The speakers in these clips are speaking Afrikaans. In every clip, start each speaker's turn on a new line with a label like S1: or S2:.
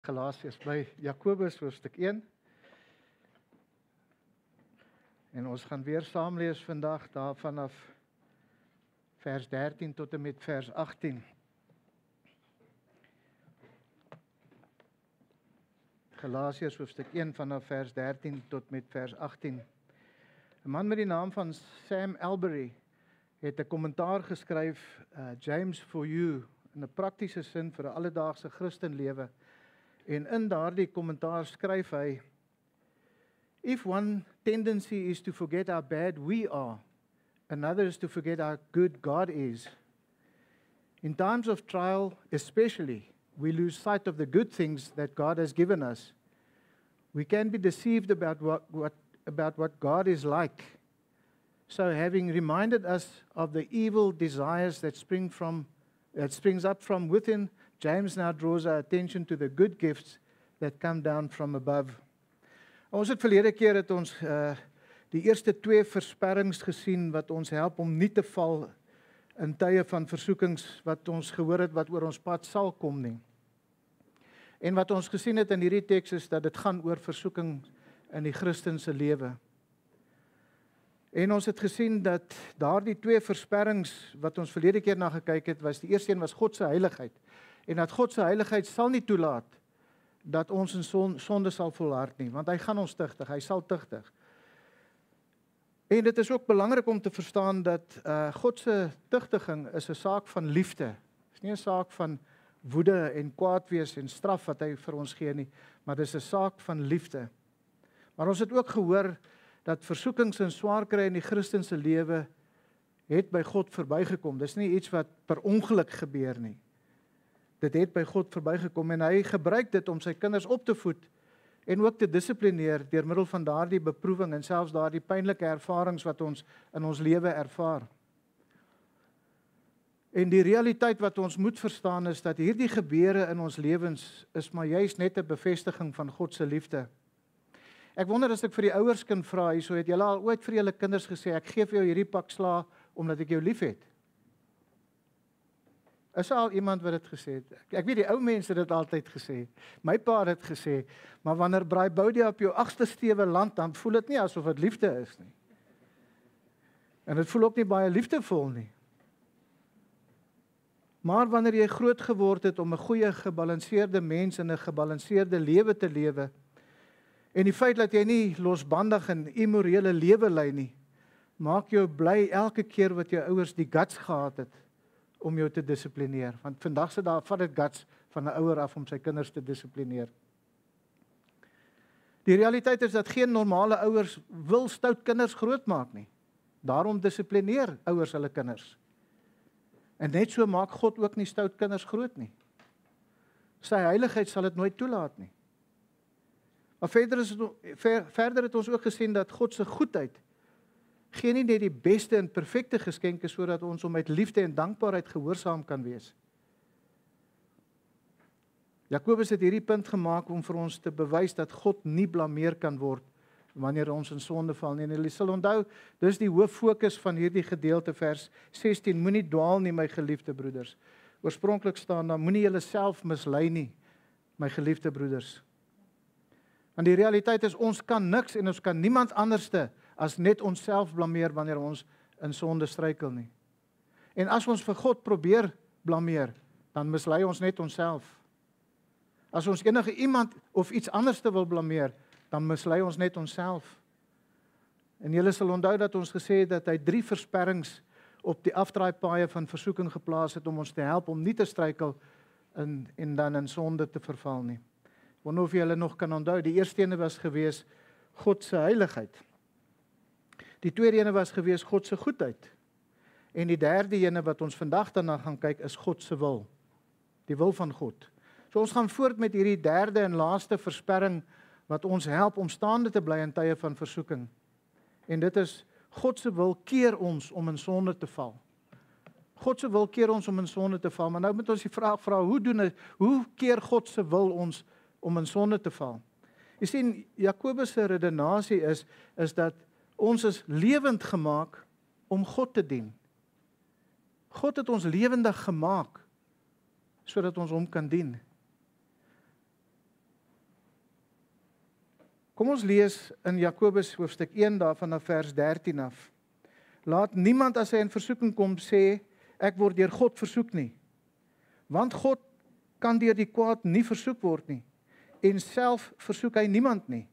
S1: Galasiërs by Jakobus hoofstuk 1. En ons gaan weer saam lees vandag daar vanaf vers 13 tot en met vers 18. Galasiërs hoofstuk 1 vanaf vers 13 tot met vers 18. 'n man met die naam van Sam Allberry het 'n kommentaar geskryf, James for You, in 'n praktiese sin vir 'n alledaagse Christenlewe. En in daardie kommentaar skryf hy: If one tendency is to forget how bad we are, another is to forget how good God is. In times of trial especially, we lose sight of the good things that God has given us. We can be deceived about what God is like. So having reminded us of the evil desires that springs up from within, James now draws our attention to the good gifts that come down from above. Ons het verlede keer het ons die eerste 2 versperrings gesien wat ons help om nie te val in tye van versoekings wat ons gehoor het wat oor ons pad sal kom nie. En wat ons gesien het in hierdie teks is dat dit gaan oor versoeking in die Christense lewe. En ons het gesien dat daardie 2 versperrings wat ons verlede keer na gekyk het, was die eerste een was God se heiligheid. En dat God se heiligheid sal nie toelaat dat ons in sonde sal volhard nie, want hy gaan ons tugtig, hy sal tugtig. En dit is ook belangrik om te verstaan dat God se tugtiging is 'n saak van liefde. Dit is nie 'n saak van woede en kwaad wees en straf wat hy vir ons gee nie, maar dit is 'n saak van liefde. Maar ons het ook gehoor dat versoekings en swaar kry in die Christense lewe het by God verbygekom. Dis nie iets wat per ongeluk gebeur nie. Dit het by God verbygekom en hy gebruik dit om sy kinders op te voed en ook te dissiplineer deur middel van daardie beproewing en selfs daardie pynlike ervarings wat ons in ons lewe ervaar. En die realiteit wat ons moet verstaan is dat hierdie gebeure in ons lewens is maar juist net 'n bevestiging van God se liefde. Ek wonder as ek vir die ouers kan vra, hierso het julle al ooit vir julle kinders gesê, ek gee vir jou hierdie pak sla omdat ek jou liefhet? Is al iemand wat dit gesê het? Ek weet die ou mense het dit altyd gesê. My pa het dit gesê, maar wanneer braai Boudia op jou 8ste stewe land, dan voel dit nie asof dit liefde is nie. En dit voel ook nie baie liefdevol nie. Maar wanneer jy groot geword het om 'n goeie, gebalanseerde mens in 'n gebalanseerde lewe te lewe, en die feit dat jy nie losbandig en immorele lewe lei nie, maak jou bly elke keer wat jou ouers die guts gehad het om jou te dissiplineer. Want vandag se daar vat dit guts van 'n ouer af om sy kinders te dissiplineer. Die realiteit is dat geen normale ouers wil stout kinders grootmaak nie. Daarom dissiplineer ouers hulle kinders. En net so maak God ook nie stout kinders groot nie. Sy heiligheid sal dit nooit toelaat nie. Maar verder het ons ook gesien dat God se goedheid gee nie net die beste en perfekte geskenke sodat ons hom uit liefde en dankbaarheid gehoorsaam kan wees. Jakobus het hierdie punt gemaak om vir ons te bewys dat God nie blameer kan word wanneer ons in sonde val nie. En julle sal onthou, dis die hoof fokus van hierdie gedeelte vers 16. Moenie dwaal nie, my geliefde broeders. Oorspronklik staan daar, moenie julle self mislei nie, my geliefde broeders. Want die realiteit is, ons kan niks en ons kan niemand anderste as net onsself blameer wanneer ons in sonde struikel nie. En as ons vir God probeer blameer, dan mislei ons net onsself. As ons enige iemand of iets anderste wil blameer, dan mislei ons net onsself. En julle sal onthou dat ons gesê het dat hy 3 versperrings op die afdraaipaaie van versoeking geplaas het om ons te help om nie te struikel en dan in sonde te verval nie. Ek wonder of julle nog kan onthou, die eerste ene was gewees God se heiligheid. Die tweede ene was gewees God se goedheid. En die derde ene wat ons vandag daarna gaan kyk is God se wil. Die wil van God. So ons gaan voort met hierdie derde en laaste versperring wat ons help om staande te bly in tye van versoeking. En dit is God se wil keer ons om in sonde te val. God se wil keer ons om in sonde te val. Maar nou moet ons die vraag vra, hoe keer God se wil ons om in sonde te val? Jy sien, Jakobus se redenasie is dat ons is lewend gemaak om God te dien. God het ons lewendig gemaak sodat ons hom kan dien. Kom ons lees in Jakobus hoofstuk 1 daarvan af vers 13 af. Laat niemand as hy in versoeking kom sê, ek word deur God versoek nie. Want God kan deur die kwaad nie versoek word nie. En self versoek hy niemand nie.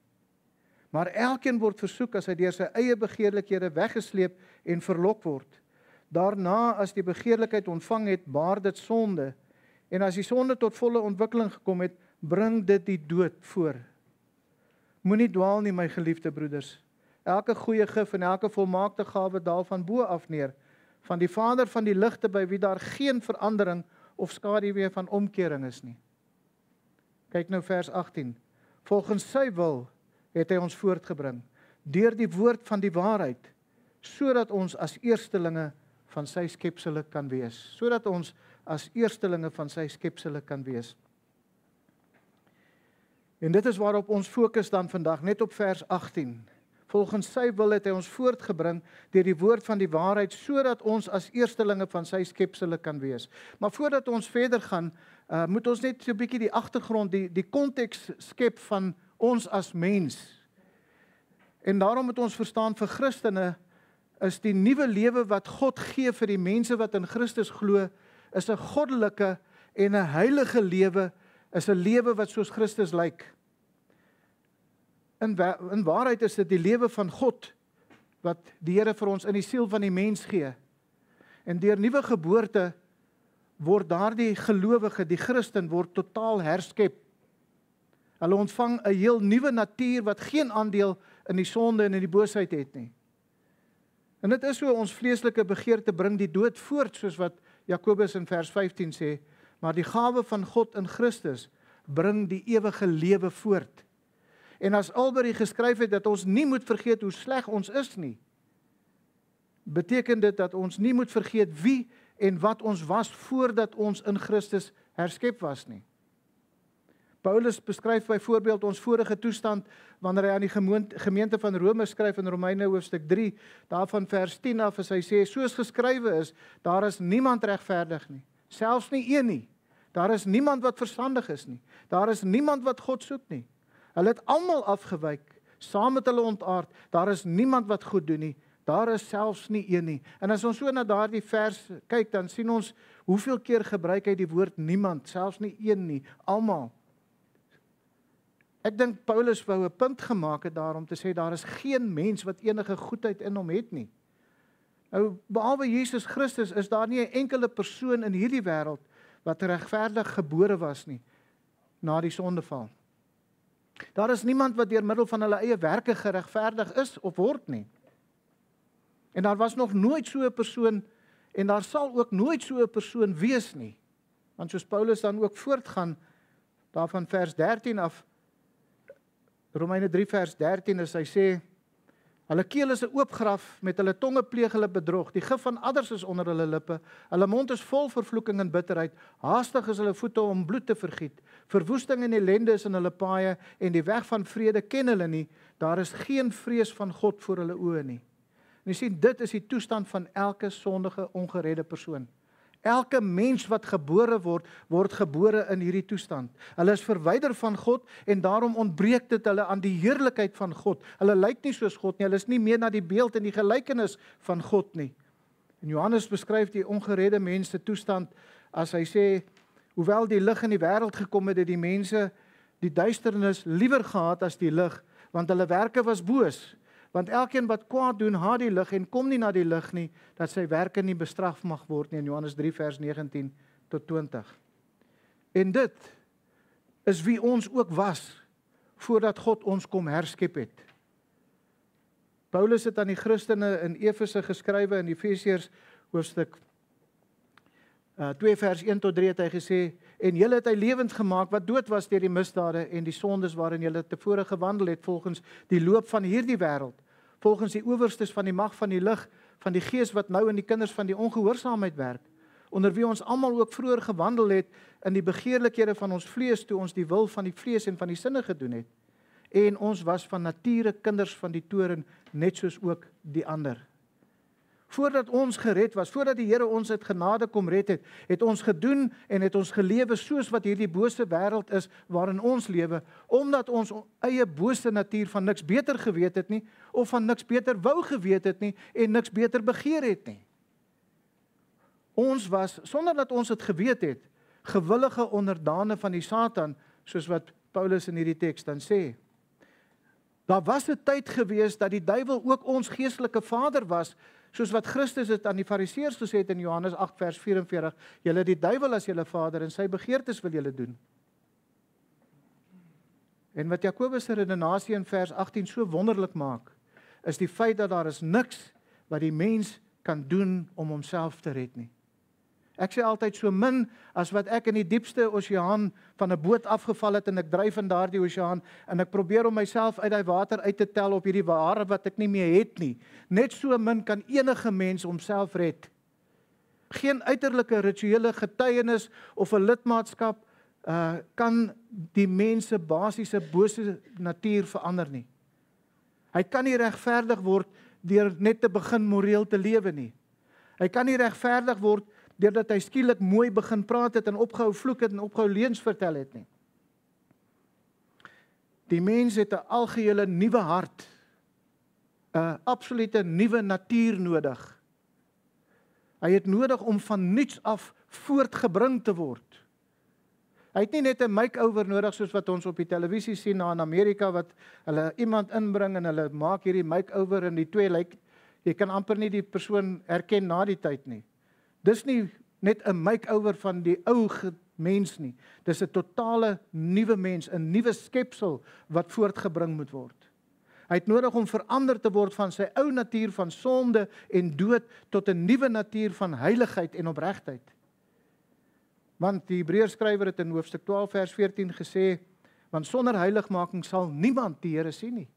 S1: Maar elkeen word versoek as hy deur sy eie begeerlikhede weggesleep en verlok word. Daarna as die begeerlikheid ontvang het, baar dit sonde. En as die sonde tot volle ontwikkeling gekom het, bring dit die dood voor. Moenie dwaal nie, my geliefde broeders. Elke goeie gif en elke volmaakte gawe daal van bo af neer, van die Vader van die ligte, by wie daar geen verandering of skaduwee van omkering is nie. Kyk nou vers 18. Volgens sy wil het hy ons voortgebring, deur die woord van die waarheid, sodat ons as eerstelinge van sy skepsele kan wees. Sodat ons as eerstelinge van sy skepsele kan wees. En dit is waarop ons fokus dan vandag, net op vers 18. Volgens sy wil het hy ons voortgebring deur die woord van die waarheid, sodat ons as eerstelinge van sy skepsele kan wees. Maar voordat ons verder gaan, moet ons net so 'n bietjie die agtergrond, die konteks skep van ons as mens. En daarom moet ons verstaan, vir Christene is die nuwe lewe wat God gee vir die mense wat in Christus glo, is 'n goddelike en 'n heilige lewe, is 'n lewe wat soos Christus lyk. In waarheid is dit die lewe van God wat die Here vir ons in die siel van die mens gee. En deur nuwe geboorte word daardie gelowige, die Christen, word totaal herskep. Hulle ontvang 'n heel nuwe natuur wat geen aandeel in die sonde en in die boosheid het nie. En dit is so, ons vleeslike begeerte bring die dood voort, soos wat Jakobus in vers 15 sê, maar die gawe van God in Christus bring die ewige lewe voort. En as Albury geskryf het dat ons nie moet vergeet hoe sleg ons is nie, beteken dit dat ons nie moet vergeet wie en wat ons was voordat ons in Christus herskep was nie. Paulus beskryf byvoorbeeld ons vorige toestand wanneer hy aan die gemeente van Rome skryf in Romeine hoofstuk 3, daarvan vers 10 af, as hy sê, soos geskrywe is, daar is niemand regverdig nie, selfs nie een nie. Daar is niemand wat verstandig is nie. Daar is niemand wat God soek nie. Hulle het almal afgewyk, saam met hulle ontaard. Daar is niemand wat goed doen nie. Daar is selfs nie een nie. En as ons so na daardie vers kyk, dan sien ons hoeveel keer gebruik hy die woord niemand, selfs nie een nie, almal. Ek dink Paulus wou 'n punt gemaak het daarom te sê, daar is geen mens wat enige goedheid in hom het nie. Nou, behalwe Jesus Christus is daar nie 'n enkele persoon in hierdie wêreld wat regverdig gebore was nie, na die sondeval. Daar is niemand wat deur middel van hulle eie werke geregverdig is of word nie. En daar was nog nooit so 'n persoon, en daar sal ook nooit so 'n persoon wees nie. Want soos Paulus dan ook voortgaan, daarvan vers 13 af, Romeine 3 vers 13, is hy sê, hulle keel is 'n oop graf, met hulle tonge pleeg hulle bedrog, die gif van adders is onder hulle lippe, hulle mond is vol vervloeking en bitterheid, haastig is hulle voete om bloed te vergiet, verwoesting en ellende is in hulle paaie, en die weg van vrede ken hulle nie, daar is geen vrees van God voor hulle oë nie. En jy sien, dit is die toestand van elke sondige, ongeredde persoon. Elke mens wat gebore word, word gebore in hierdie toestand. Hulle is verwyder van God en daarom ontbreek dit hulle aan die heerlikheid van God. Hulle lyk nie soos God nie, hulle is nie meer na die beeld en die gelykenis van God nie. En Johannes beskryf die ongeredde mens se toestand as hy sê, hoewel die lig in die wêreld gekom het, het die mense die duisternis liewer gehad as die lig, want hulle werke was boos. Want elkeen wat kwaad doen, haat die lig en kom nie na die lig nie, dat sy werke nie bestraf mag word nie, in Johannes 3 vers 19 tot 20. En dit is wie ons ook was, voordat God ons kom herskep het. Paulus het aan die Christene in Efese geskrywe, in Efesiërs hoofstuk 2 vers 1 tot 3 het hy gesê, en julle het hy lewend gemaak wat dood was deur die misdade en die sondes waarin julle tevore gewandel het volgens die loop van hierdie wêreld, volgens die owerstes van die mag van die lig, van die gees wat nou in die kinders van die ongehoorsaamheid werk, onder wie ons almal ook vroeër gewandel het in die begeerlikhede van ons vlees, toe ons die wil van die vlees en van die sinne gedoen het. En ons was van nature kinders van die toorn, net soos ook die ander. Voordat ons gered was, voordat die Here ons uit genade kom red het, het ons gedoen en het ons gelewe soos wat hierdie bose wêreld is waarin ons lewe, omdat ons eie bose natuur van niks beter geweet het nie, of van niks beter wou geweet het nie, en niks beter begeer het nie. Ons was, sonder dat ons het geweet het, gewillige onderdane van die Satan, soos wat Paulus in hierdie teks dan sê. Daar was 'n tyd gewees dat die duiwel ook ons geestelike vader was, soos wat Christus het aan die Fariseërs gesê het in Johannes 8 vers 44, julle die duiwel as julle vader en sy begeertes wil julle doen. En wat Jakobus se redenasie in vers 18 so wonderlik maak, is die feit dat daar is niks wat die mens kan doen om homself te red nie. Ek sê altyd so min as wat ek in die diepste oseaan van 'n boot afgeval het en ek dryf in daardie oseaan en ek probeer om myself uit die water uit te tel op hierdie ware wat ek nie meer het nie. Net so min kan enige mens homself red. Geen uiterlike rituele getuienis of 'n lidmaatskap kan die mens se basiese bose natuur verander nie. Hy kan nie regverdig word deur net te begin moreel te lewe nie. Hy kan nie regverdig word deurdat hy skielik mooi begin praat het en opgehou vloek het en opgehou leuns vertel het nie. Die mens het 'n algehele nuwe hart, 'n absolute nuwe natuur nodig. Hy het nodig om van niets af voortgebring te word. Hy het nie net 'n make-over nodig soos wat ons op die televisie sien na in Amerika wat hulle iemand inbring en hulle maak hierdie make-over en die twee lyk, jy kan amper nie die persoon herken na die tyd nie. Dis nie net 'n make-over van die ou mens nie. Dis 'n totale nuwe mens, 'n nuwe skepsel wat voortgebring moet word. Hy het nodig om verander te word van sy ou natuur van sonde en dood tot 'n nuwe natuur van heiligheid en opregtheid. Want die Hebreërskrywer het in hoofstuk 12 vers 14 gesê, want sonder heiligmaking sal niemand die Here sien nie.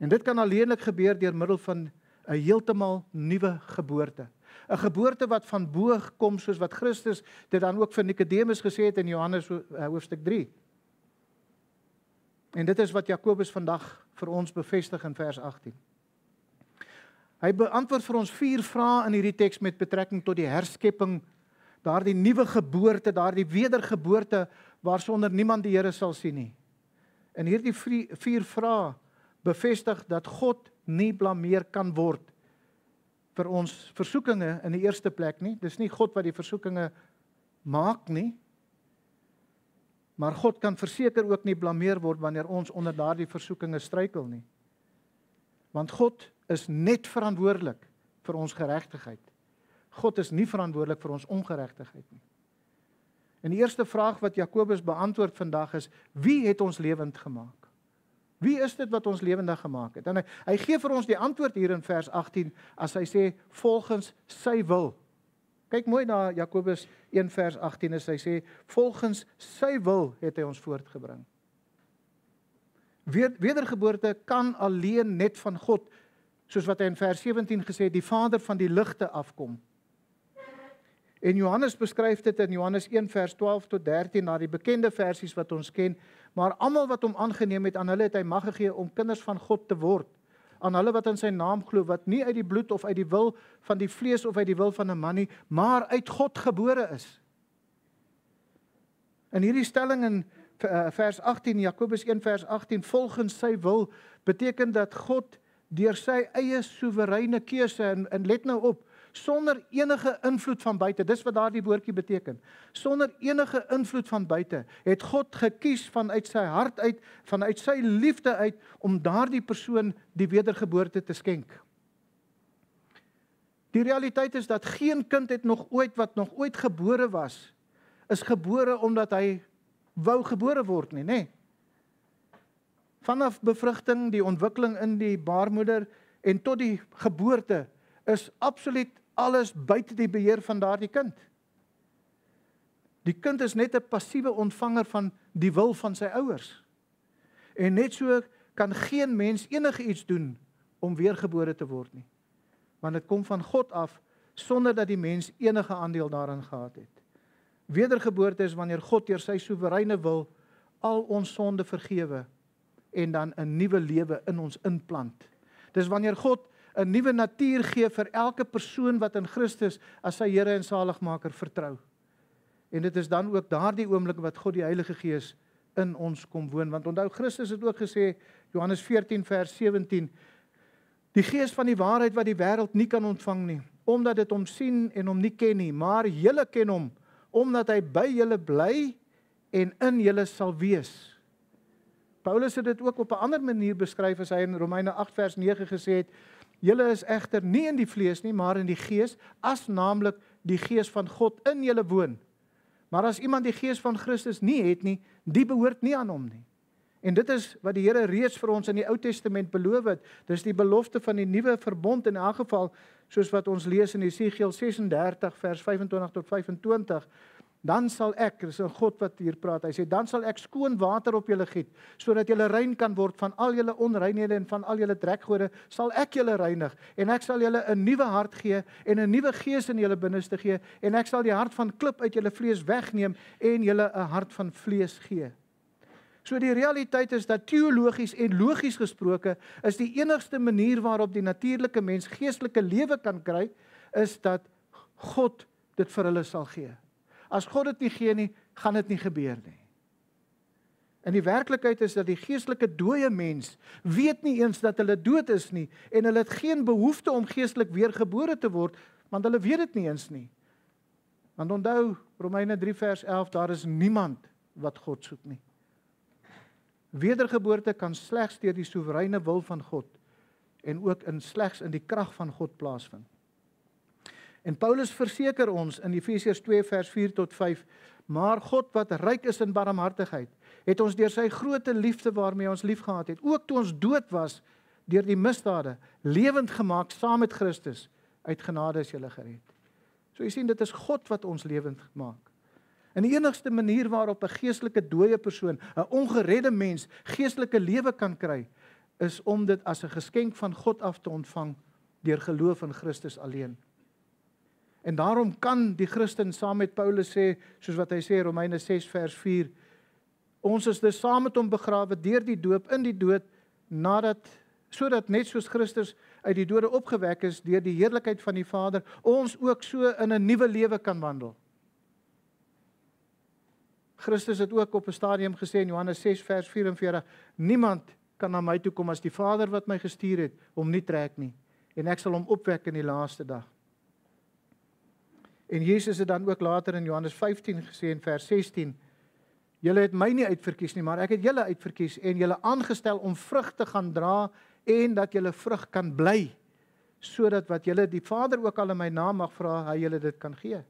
S1: En dit kan alleenlik gebeur deur middel van 'n heeltemal nuwe geboorte. 'n Geboorte wat van bo kom, soos wat Christus dit dan ook vir Nikodemus gesê het in Johannes hoofstuk 3. En dit is wat Jakobus vandag vir ons bevestig in vers 18. Hy beantwoord vir ons 4 vrae in hierdie teks met betrekking tot die herskepping, daardie nuwe geboorte, daardie wedergeboorte waarsonder niemand die Here sal sien nie. En hierdie 4 vrae bevestig dat God nie blameer kan word vir ons versoekinge in die eerste plek nie. Dis nie God wat die versoekinge maak nie. Maar God kan verseker ook nie blameer word wanneer ons onder daardie versoekinge struikel nie. Want God is net verantwoordelik vir ons geregtigheid. God is nie verantwoordelik vir ons ongeregtigheid nie. En die eerste vraag wat Jakobus beantwoord vandag is, wie het ons lewend gemaak? Wie is dit wat ons lewendig gemaak het? En hy gee vir ons die antwoord hier in vers 18 as hy sê volgens sy wil. Kyk mooi na Jakobus 1 vers 18 as hy sê volgens sy wil het hy ons voortgebring. Wedergeboorte kan alleen net van God, soos wat hy in vers 17 gesê het, die Vader van die ligte afkom. En Johannes beskryf dit in Johannes 1 vers 12 tot 13 na die bekende versies wat ons ken, maar almal wat hom aangeneem het, aan hulle het hy mag gegee om kinders van God te word, aan hulle wat in sy naam glo, wat nie uit die bloed of uit die wil van die vlees of uit die wil van 'n man nie, maar uit God gebore is. En hierdie stelling in vers 18, Jakobus 1 vers 18, volgens sy wil, beteken dat God deur sy eie soewereine keuse, en let nou op, sonder enige invloed van buite, dis wat daardie woordjie beteken, sonder enige invloed van buite, het God gekies vanuit sy hart uit, vanuit sy liefde uit, om daardie persoon die wedergeboorte te skenk. Die realiteit is dat geen kind het wat nog ooit gebore was, is gebore omdat hy wou gebore word nie, nê? Vanaf bevrugting, die ontwikkeling in die baarmoeder en tot die geboorte is absoluut alles buite die beheer van daardie kind. Die kind is net 'n passiewe ontvanger van die wil van sy ouers. En net so kan geen mens enige iets doen om weergebore te word nie. Want dit kom van God af sonder dat die mens enige aandeel daarin gehad het. Wedergeboorte is wanneer God deur sy soewereine wil al ons sonde vergewe en dan 'n nuwe lewe in ons inplant. Dis wanneer God 'n nuwe natuur gee vir elke persoon wat in Christus as sy Here en Saligmaker vertrou. En dit is dan ook daardie oomblik wat God die Heilige Gees in ons kom woon. Want onthou, Christus het ook gesê, Johannes 14 vers 17, die Gees van die waarheid wat die wêreld nie kan ontvang nie, omdat dit hom sien en hom nie ken nie, maar julle ken hom, omdat hy by julle bly en in julle sal wees. Paulus het dit ook op 'n ander manier beskryf as hy in Romeine 8 vers 9 gesê het, julle is egter nie in die vlees nie, maar in die Gees, as naamlik die Gees van God in julle woon. Maar as iemand die Gees van Christus nie het nie, die behoort nie aan hom nie. En dit is wat die Here reeds vir ons in die Ou Testament beloof het. Dis die belofte van die nuwe verbond in elk geval, soos wat ons lees in Jesegiel 36 vers 25 tot 25. Dan sal ek, dis 'n God wat hier praat, hy sê, dan sal ek skoon water op julle giet, sodat julle rein kan word van al julle onreinhede en van al julle trekgode, sal ek julle reinig, en ek sal julle 'n nuwe hart gee, en 'n nuwe gees in julle binneste gee, en ek sal die hart van klip uit julle vlees wegneem, en julle 'n hart van vlees gee. So die realiteit is dat teologies en logies gesproke, is die enigste manier waarop die natuurlike mens geestelike lewe kan kry, is dat God dit vir hulle sal gee. As God dit nie gee nie, gaan dit nie gebeur nie. En die werklikheid is dat die geestelike dooie mens weet nie eens dat hulle dood is nie, en hulle het geen behoefte om geestelik weergebore te word, want hulle weet dit nie eens nie. Want onthou, Romeine 3 vers 11, daar is niemand wat God soek nie. Wedergeboorte kan slegs deur die soewereine wil van God, en ook slegs in die krag van God plaasvind. En Paulus verseker ons in Efesiërs 2 vers 4 tot 5, maar God wat ryk is in barmhartigheid, het ons deur sy groote liefde waarmee ons liefgehad het, ook toe ons dood was deur die misdade, lewend gemaak saam met Christus, uit genade is julle gered. So jy sien, dit is God wat ons lewend maak. En die enigste manier waarop 'n geestelike dooie persoon, 'n ongeredde mens, geestelike lewe kan kry, is om dit as 'n geskenk van God af te ontvang deur geloof in Christus alleen. En daarom kan die Christen saam met Paulus sê, soos wat hy sê, Romeine 6 vers 4, ons is dus saam met hom begrawe deur die doop in die dood, sodat net soos Christus uit die dode opgewek is deur die heerlikheid van die Vader, ons ook so in 'n nuwe lewe kan wandel. Christus het ook op 'n stadium gesê in Johannes 6 vers 44, niemand kan na my toe kom as die Vader wat my gestuur het, hom nie trek nie, en ek sal hom opwek in die laaste dag. En Jesus het dan ook later in Johannes 15 gesê in vers 16, julle het my nie uitverkies nie, maar ek het julle uitverkies en julle aangestel om vrug te gaan dra en dat julle vrug kan bly, sodat wat julle die Vader ook al in my naam mag vra, hy julle dit kan gee.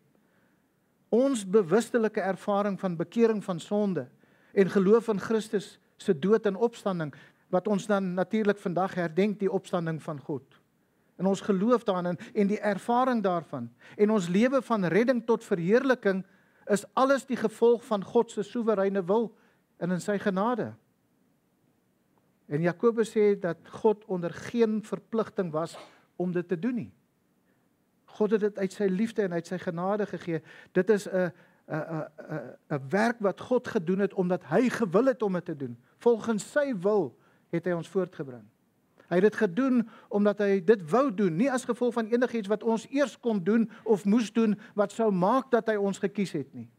S1: Ons bewustelike ervaring van bekering van sonde en geloof in Christus se dood en opstanding, wat ons dan natuurlik vandag herdenk, die opstanding van God. En ons geloof daarin en die ervaring daarvan en ons lewe van redding tot verheerliking is alles die gevolg van God se soewereine wil en in sy genade. En Jakobus sê dat God onder geen verpligting was om dit te doen nie. God het dit uit sy liefde en uit sy genade gegee. Dit is 'n werk wat God gedoen het omdat hy gewil het om dit te doen. Volgens sy wil het hy ons voortgebring. Hy het dit gedoen omdat hy dit wou doen, nie as gevolg van enigiets wat ons eers kon doen of moes doen wat sou maak dat hy ons gekies het nie.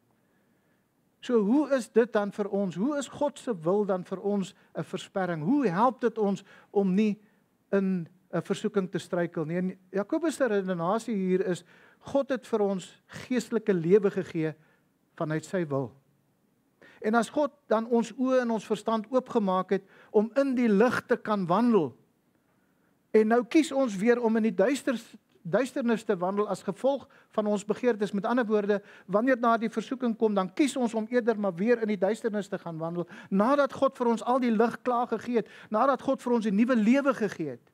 S1: So hoe is dit dan vir ons? Hoe is God se wil dan vir ons 'n versperring? Hoe help dit ons om nie in 'n versoeking te struikel nie? En Jakobus se redenasie hier is, God het vir ons geestelike lewe gegee vanuit sy wil. En as God dan ons oë en ons verstand oopgemaak het om in die lig te kan wandel, en nou kies ons weer om in die duisternis te wandel as gevolg van ons begeertes. Met ander woorde, wanneer daar die versoeking kom, dan kies ons om eerder maar weer in die duisternis te gaan wandel, nadat God vir ons al die lig klaar gegee het, nadat God vir ons 'n nuwe lewe gegee het.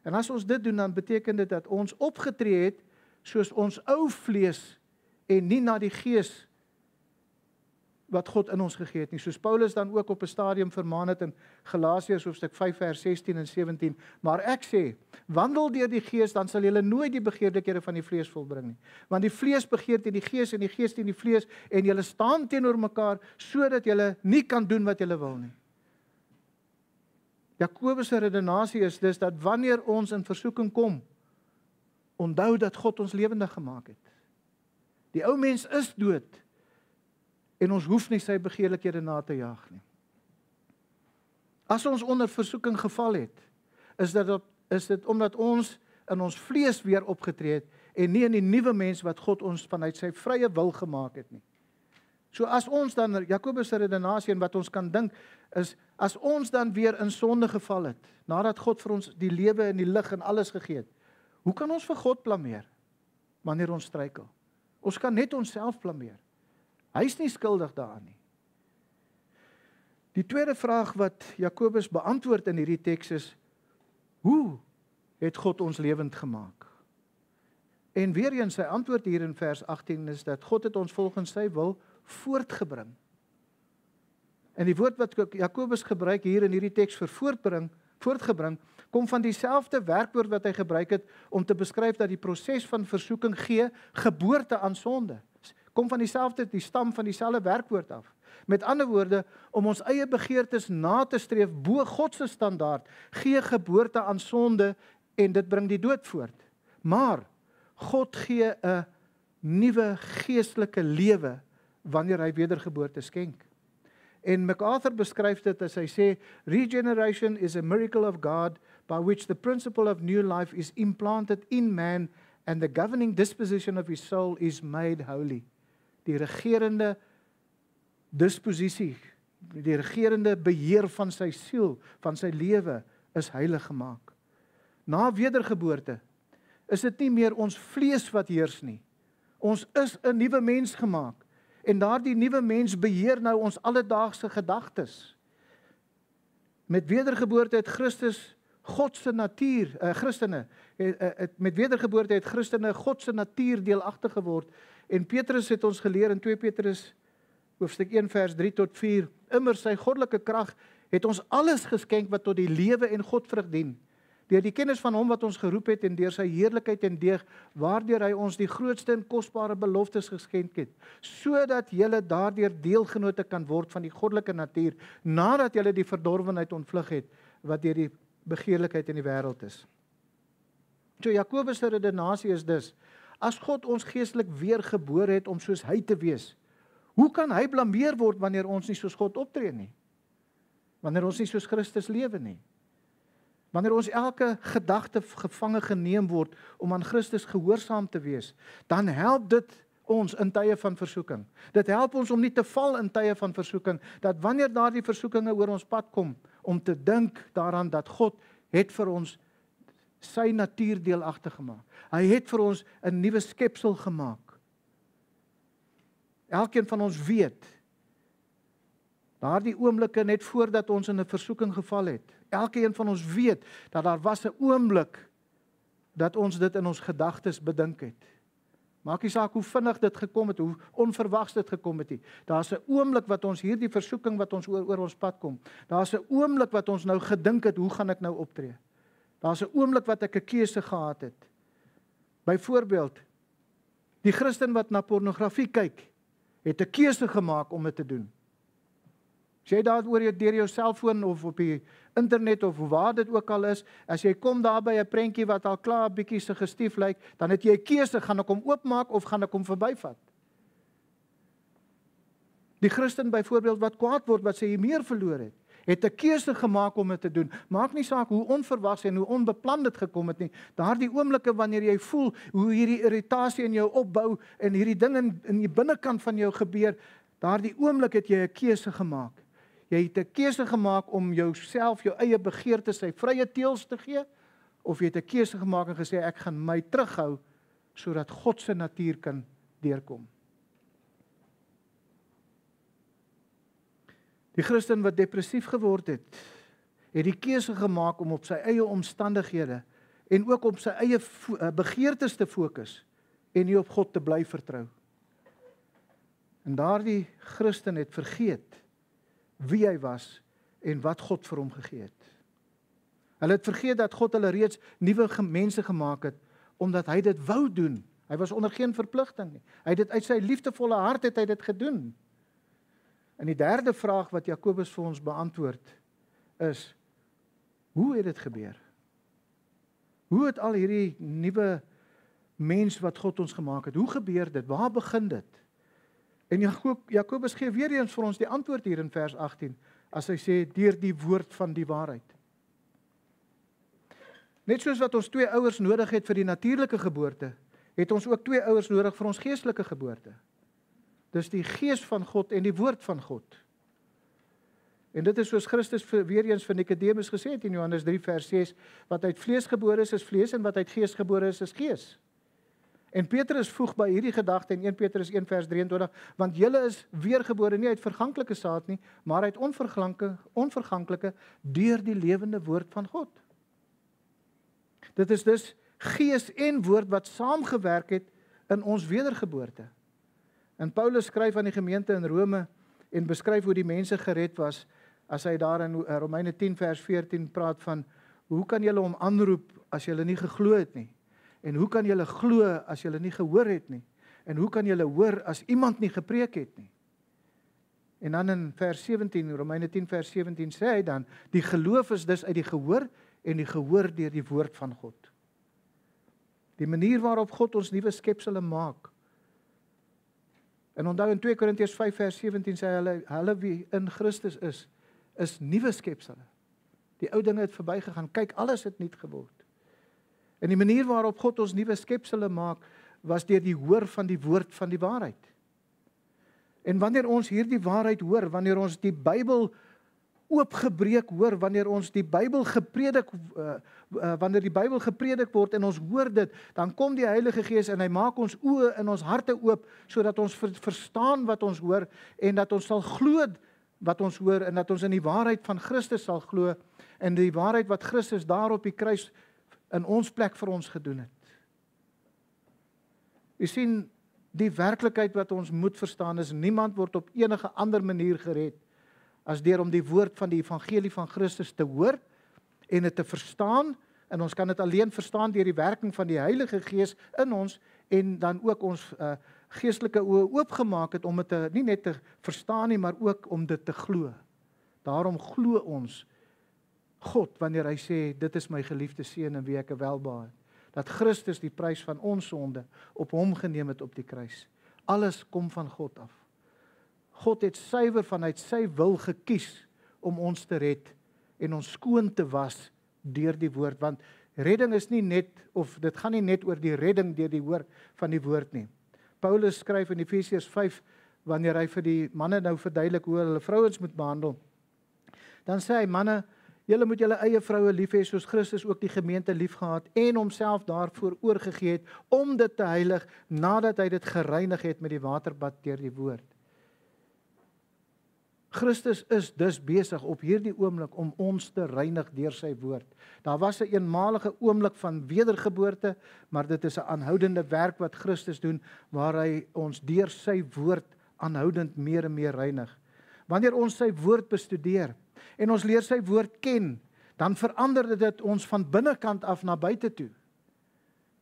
S1: En as ons dit doen, dan beteken dit dat ons opgetree het soos ons ou vlees en nie na die gees wat God in ons gegee het nie. Soos Paulus dan ook op 'n stadium vermaan het in Galasiërs hoofstuk 5 vers 16 en 17. Maar ek sê, wandel deur die gees, dan sal julle nooit die begeerlikhede van die vlees volbring nie. Want die vlees begeer teen die gees en die gees teen die vlees en julle staan teenoor mekaar sodat julle nie kan doen wat julle wil nie. Jakobus se redenasie is dus dat wanneer ons in versoeking kom, onthou dat God ons lewendig gemaak het. Die ou mens is dood en ons hoef nie sy begeerlikhede na te jaag nie. As ons onder versoeking geval het, is dit omdat ons in ons vlees weer opgetree het en nie in die nuwe mens wat God ons vanuit sy vrye wil gemaak het nie. So as ons dan, Jakobus se redenasie en wat ons kan dink, is as ons dan weer in sonde geval het, nadat God vir ons die lewe en die lig en alles gegee het, hoe kan ons vir God blameer wanneer ons struikel? Ons kan net onsself blameer. Hy is nie skuldig daaraan nie. Die tweede vraag wat Jakobus beantwoord in hierdie teks is, hoe het God ons lewend gemaak? En weer eens sy antwoord hier in vers 18 is dat God het ons volgens sy wil voortgebring. En die woord wat Jakobus gebruik hier in hierdie teks vir voortgebring, kom van dieselfde werkwoord wat hy gebruik het om te beskryf dat die proses van versoeking gee geboorte aan sonde. Kom van die stam van dieselfde werkwoord af. Met ander woorde, om ons eie begeertes na te streef bo God se standaard, gee geboorte aan sonde en dit bring die dood voort. Maar God gee 'n nuwe geestelike lewe wanneer hy wedergeboorte skenk. En MacArthur beskryf dit as hy sê, regeneration is a miracle of God by which the principle of new life is implanted in man and the governing disposition of his soul is made holy. Die regerende disposisie, die regerende beheer van sy siel, van sy lewe, is heilig gemaak. Na wedergeboorte is dit nie meer ons vlees wat heers nie. Ons is 'n nuwe mens gemaak. En daardie nuwe mens beheer nou ons alledaagse gedagtes. Met wedergeboorte het Christus God se natuur, met wedergeboorte het Christene God se natuur deelagtig geword. En Petrus het ons geleer in 2 Petrus hoofstuk 1 vers 3 tot 4, immer sy goddelike krag het ons alles geskenk wat tot die lewe en Godvrug dien. Deur die kennis van hom wat ons geroep het en deur sy heerlikheid en deeg, waardeur hy ons die grootste en kosbare beloftes geskenk het, sodat julle daardeur deelgenote kan word van die goddelike natuur, nadat julle die verdorwenheid ontvlug het, wat deur die begeerlikheid in die wêreld is. So Jakobus se redenasie is dus, as God ons geestelik weergebore het om soos hy te wees, hoe kan hy blameer word wanneer ons nie soos God optree nie? Wanneer ons nie soos Christus lewe nie? Wanneer ons elke gedagte gevange geneem word om aan Christus gehoorsaam te wees, dan help dit ons in tye van versoeking. Dit help ons om nie te val in tye van versoeking, dat wanneer daardie versoekinge oor ons pad kom, om te dink daaraan dat God het vir ons sy natuur deelagtig gemaak. Hy het vir ons 'n nuwe skepsel gemaak. Elkeen van ons weet, daardie oomblikke net voordat ons in 'n versoeking geval het, elkeen van ons weet dat daar was 'n oomblik dat ons dit in ons gedagtes bedink het. Maak nie saak hoe vinnig dit gekom het, hoe onverwags dit gekom het nie. Daar's 'n oomblik wat ons hierdie versoeking wat ons oor ons pad kom. Daar's 'n oomblik wat ons nou gedink het, hoe gaan ek nou optree? Daar's 'n oomblik wat ek 'n keuse gehad het. Byvoorbeeld, die Christen wat na pornografie kyk, het 'n keuse gemaak om dit te doen. As jy daaroor deur jou selfoon of op die internet of waar dit ook al is, as jy kom daar by 'n prentjie wat al klaar 'n bietjie suggestief lyk, dan het jy 'n keuse, gaan ek hom oopmaak of gaan ek hom verbyvat? Die Christen byvoorbeeld wat kwaad word, wat sê hy meer verloor het 'n keuse gemaak om dit te doen. Maak nie saak hoe onverwags en hoe onbeplan dit gekom het nie. Daardie oomblikke wanneer jy voel hoe hierdie irritasie in jou opbou en hierdie ding in die binnekant van jou gebeur, daardie oomblik het jy 'n keuse gemaak. Jy het 'n keuse gemaak om jouself, jou eie begeertes, sy vrye teels te gee, of jy het 'n keuse gemaak en gesê, ek gaan my terughou, sodat God se natuur kan deurkom. Die Christen wat depressief geword het die keuse gemaak om op sy eie omstandighede en ook op sy eie begeertes te fokus en nie op God te bly vertrou. En daardie Christen het vergeet wie hy was en wat God vir hom gegee het. Hulle het vergeet dat God hulle reeds nuwe mense gemaak het, omdat hy dit wou doen. Hy was onder geen verpligting nie. Hy het dit uit sy liefdevolle hart het hy dit gedoen. En die derde vraag wat Jakobus vir ons beantwoord is, Hoe het dit gebeur? Hoe het al hierdie nuwe mens wat God ons gemaak het, hoe gebeur dit? Waar begin dit? En Jakobus gee weer eens vir ons die antwoord hier in vers 18, as hy sê, deur die woord van die waarheid. Net soos wat ons 2 ouers nodig het vir die natuurlike geboorte, het ons ook 2 ouers nodig vir ons geestelike geboorte. Dis die gees van God en die woord van God. En dit is soos Christus weer eens vir Nikodemus gesê het in Johannes 3 vers 6, wat uit vlees gebore is vlees en wat uit gees gebore is gees. En Petrus voeg by hierdie gedagte in 1 Petrus 1 vers 23, want julle is weergebore nie uit verganklike saad nie, maar uit onverganklike deur die lewende woord van God. Dit is dus gees en woord wat saamgewerk het in ons wedergeboorte. En Paulus skryf aan die gemeente in Rome en beskryf hoe die mense gered was, as hy daar in Romeine 10 vers 14 praat van, hoe kan julle hom aanroep as julle nie geglo het nie? En hoe kan julle glo as julle nie gehoor het nie? En hoe kan julle hoor as iemand nie gepreek het nie? En dan in vers 17, Romeine 10 vers 17 sê hy dan, die geloof is dus uit die gehoor en die gehoor deur die woord van God. Die manier waarop God ons nuwe skepsele maak. En onthou in 2 Korintiërs 5 vers 17 sê hulle wie in Christus is nuwe skepsele. Die ou dinge het verbygegaan, kyk, alles het nuut geword. En die manier waarop God ons nuwe skepsele maak, was deur die hoor van die woord van die waarheid. En wanneer ons hierdie waarheid hoor, wanneer ons die Bybel oopgebreek hoor, wanneer ons die Bybel wanneer die Bybel gepredik word en ons hoor dit, dan kom die Heilige Gees en hy maak ons oë en ons harte oop, sodat ons verstaan wat ons hoor en dat ons sal glo wat ons hoor en dat ons in die waarheid van Christus sal glo en die waarheid wat Christus daar op die kruis in ons plek vir ons gedoen het. U sien, die werklikheid wat ons moet verstaan is, niemand word op enige ander manier gered as deur om die woord van die evangelie van Christus te hoor en dit te verstaan, en ons kan dit alleen verstaan deur die werking van die Heilige Gees in ons en dan ook ons geestelike oë oopgemaak het om dit nie net te verstaan nie, maar ook om dit te glo. Daarom glo ons God wanneer hy sê, dit is my geliefde seun in wie ek welbehaag het. Dat Christus die prys van ons sonde op hom geneem het op die kruis. Alles kom van God af. God het suiwer vanuit sy wil gekies om ons te red en ons skoon te was deur die woord, want redding is nie net, of dit gaan nie net oor die redding deur die hoor van die woord nie. Paulus skryf in Efesiërs 5, wanneer hy vir die manne nou verduidelik hoe hulle vrouens moet behandel, dan sê hy, manne, julle moet julle eie vroue lief hê soos Christus ook die gemeente liefgehad en homself daarvoor oorgegee het om dit te heilig nadat hy dit gereinig het met die waterbad deur die woord. Christus is dus besig op hierdie oomblik om ons te reinig deur sy woord. Daar was 'n eenmalige oomblik van wedergeboorte, maar dit is 'n aanhoudende werk wat Christus doen waar hy ons deur sy woord aanhoudend meer en meer reinig. Wanneer ons sy woord bestudeer en ons leer sy woord ken, dan verander dit ons van binnekant af na buite toe.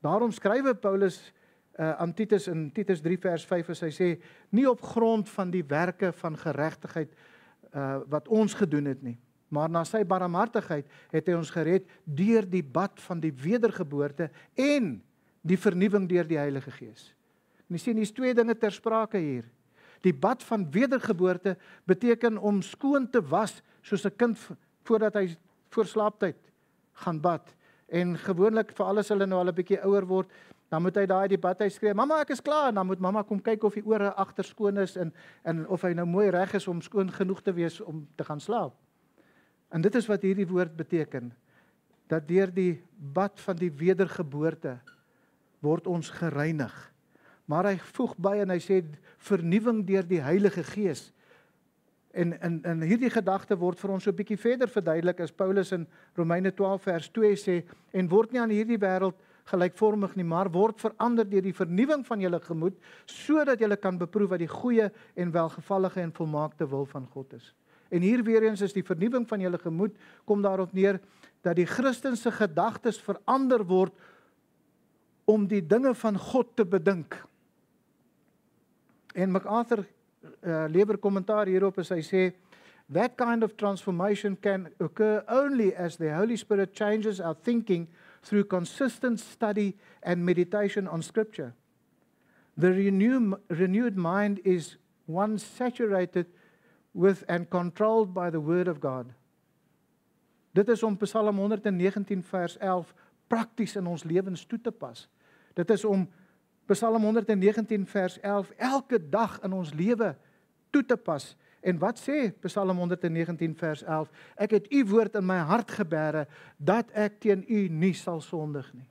S1: Daarom skrywe Paulus aan Titus in Titus 3 vers 5 as hy sê, nie op grond van die werke van geregtigheid wat ons gedoen het nie, maar na sy barmhartigheid het hy ons gered deur die bad van die wedergeboorte en die vernuwing deur die Heilige Gees. En jy sien, hier's 2 dinge ter sprake hier. Die bad van wedergeboorte beteken om skoon te was, soos 'n kind voordat hy voor slaaptyd gaan bad. En gewoonlik vir alles hulle nou al 'n bietjie ouer word, dan moet hy daai die badhuis skree, mamma, ek is klaar, en dan moet mamma kom kyk of die ore agter skoon is en of hy nou mooi reg is om skoon genoeg te wees om te gaan slaap. En dit is wat hierdie woord beteken, dat deur die bad van die wedergeboorte word ons gereinig. Maar hy voeg by en hy sê, vernuwing deur die Heilige Gees. En hierdie gedagte word vir ons so 'n bietjie verder verduidelik as Paulus in Romeine 12 vers 2 sê, en word nie aan hierdie wêreld gelykvormig nie, maar word verander deur die vernuwing van julle gemoed, sodat julle kan beproef wat die goeie en welgevallige en volmaakte wil van God is. En hier weer eens is die vernuwing van julle gemoed, kom daarop neer, dat die Christense gedagtes verander word, om die dinge van God te bedink. En MacArthur lewer kommentaar hierop as hy sê, That kind of transformation can occur only as the Holy Spirit changes our thinking through consistent study and meditation on Scripture. The renewed mind is one saturated with and controlled by the Word of God. Dit is om Psalm 119 vers 11 prakties in ons lewens toe te pas. Dit is om Psalm 119 vers 11 elke dag in ons lewe toe te pas. En wat sê Psalm 119 vers 11? Ek het u woord in my hart gebere, dat ek teen u nie sal sondig nie.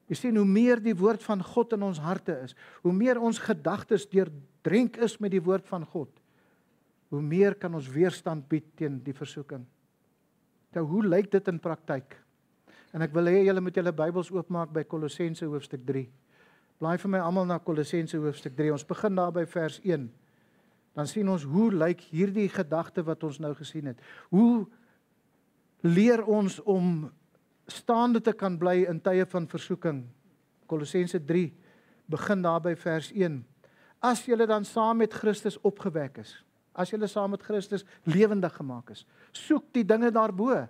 S1: Jy sien, hoe meer die woord van God in ons harte is, hoe meer ons gedagtes deurdrenk is met die woord van God, hoe meer kan ons weerstand bied teen die versoeking. Nou, hoe lyk dit in praktyk? En ek wil hê julle moet julle Bybels oopmaak by Kolossense hoofstuk 3. Blaai vir my almal na Kolossense hoofstuk 3. Ons begin daar by vers 1. Dan sien ons hoe lyk hierdie gedagte wat ons nou gesien het. Hoe leer ons om staande te kan bly in tye van versoeking? Kolossense 3 begin daar by vers 1. As julle dan saam met Christus opgewek is, as julle saam met Christus lewendig gemaak is, soek die dinge daarbo.